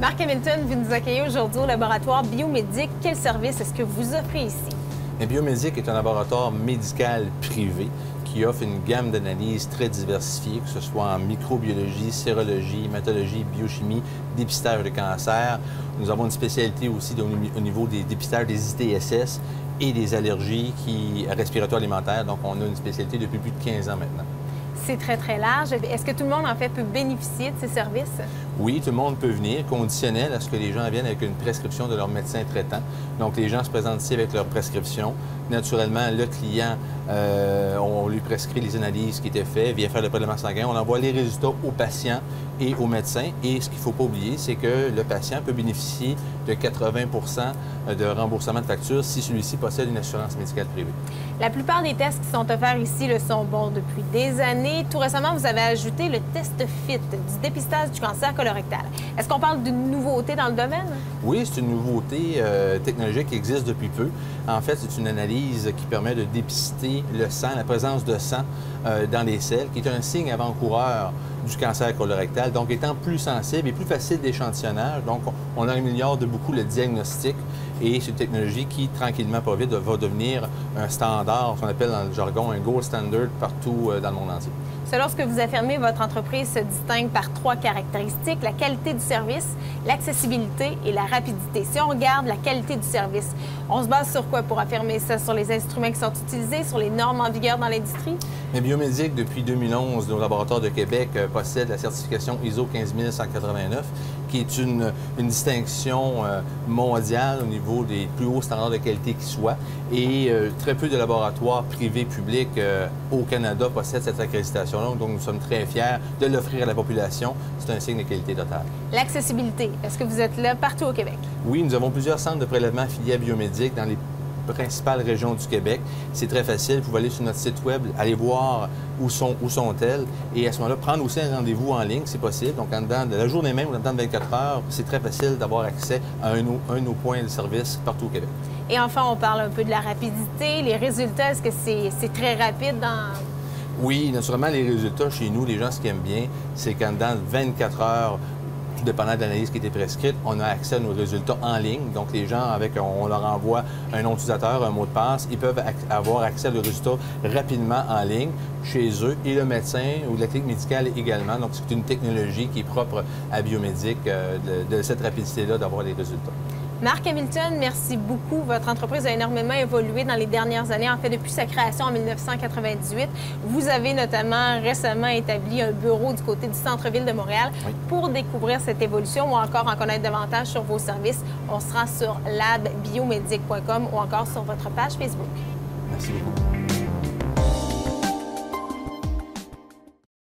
Marc Hamilton, vous nous accueillez aujourd'hui au laboratoire Biomédic. Quel service est-ce que vous offrez ici? Biomédic est un laboratoire médical privé qui offre une gamme d'analyses très diversifiée, que ce soit en microbiologie, sérologie, hématologie, biochimie, dépistage de cancer. Nous avons une spécialité aussi au niveau des dépistages des ITSS et des allergies respiratoires alimentaires. Donc, on a une spécialité depuis plus de 15 ans maintenant. C'est très, très large. Est-ce que tout le monde, en fait, peut bénéficier de ces services? Oui, tout le monde peut venir, conditionnel à ce que les gens viennent avec une prescription de leur médecin traitant. Donc, les gens se présentent ici avec leur prescription. Naturellement, le client, on lui prescrit les analyses qui étaient faites, vient faire le prélèvement sanguin. On envoie les résultats aux patients et aux médecins. Et ce qu'il ne faut pas oublier, c'est que le patient peut bénéficier de 80 de remboursement de facture si celui-ci possède une assurance médicale privée. La plupart des tests qui sont offerts ici le sont bons depuis des années. Tout récemment, vous avez ajouté le test FIT, du dépistage du cancer colorectal. Est-ce qu'on parle d'une nouveauté dans le domaine? Oui, c'est une nouveauté technologique qui existe depuis peu. En fait, c'est une analyse qui permet de dépister le sang, la présence de sang dans les selles, qui est un signe avant-coureur du cancer colorectal, donc étant plus sensible et plus facile d'échantillonnage. Donc, on améliore de beaucoup le diagnostic et c'est une technologie qui, tranquillement, pas vite, va devenir un standard, ce qu'on appelle dans le jargon un gold standard partout dans le monde entier. Selon ce que vous affirmez, votre entreprise se distingue par 3 caractéristiques: la qualité du service, l'accessibilité et la rapidité. Si on regarde la qualité du service, on se base sur quoi pour affirmer ça? Sur les instruments qui sont utilisés, sur les normes en vigueur dans l'industrie? Mais Biomédic, depuis 2011, nos laboratoires de Québec possèdent la certification ISO 15189, qui est une distinction mondiale au niveau des plus hauts standards de qualité qui soient. Et très peu de laboratoires privés publics au Canada possèdent cette accréditation-là. Donc, nous sommes très fiers de l'offrir à la population. C'est un signe de qualité totale. L'accessibilité, est-ce que vous êtes là partout au Québec? Oui, nous avons plusieurs centres de prélèvement affiliés à Biomédic dans les principales régions du Québec. C'est très facile. Vous pouvez aller sur notre site web, aller voir où sont-elles et à ce moment-là, prendre aussi un rendez-vous en ligne, c'est possible. Donc, en dedans de la journée même ou en dedans de 24 heures, c'est très facile d'avoir accès à un de nos points de service partout au Québec. Et enfin, on parle un peu de la rapidité. Les résultats, est-ce que c'est très rapide dans... Oui, naturellement, les résultats chez nous, les gens, ce qu'ils aiment bien, c'est qu'en dedans de 24 heures, tout dépendant de l'analyse qui a été prescrite, on a accès à nos résultats en ligne. Donc, les gens, on leur envoie un nom d'utilisateur, un mot de passe, ils peuvent avoir accès à leurs résultats rapidement en ligne chez eux et le médecin ou la clinique médicale également. Donc, c'est une technologie qui est propre à Biomédic, de cette rapidité-là d'avoir les résultats. Marc Hamilton, merci beaucoup. Votre entreprise a énormément évolué dans les dernières années, en fait, depuis sa création en 1998. Vous avez notamment récemment établi un bureau du côté du centre-ville de Montréal. Oui. Pour découvrir cette évolution ou encore en connaître davantage sur vos services, on se rend sur labbiomedic.com ou encore sur votre page Facebook. Merci beaucoup.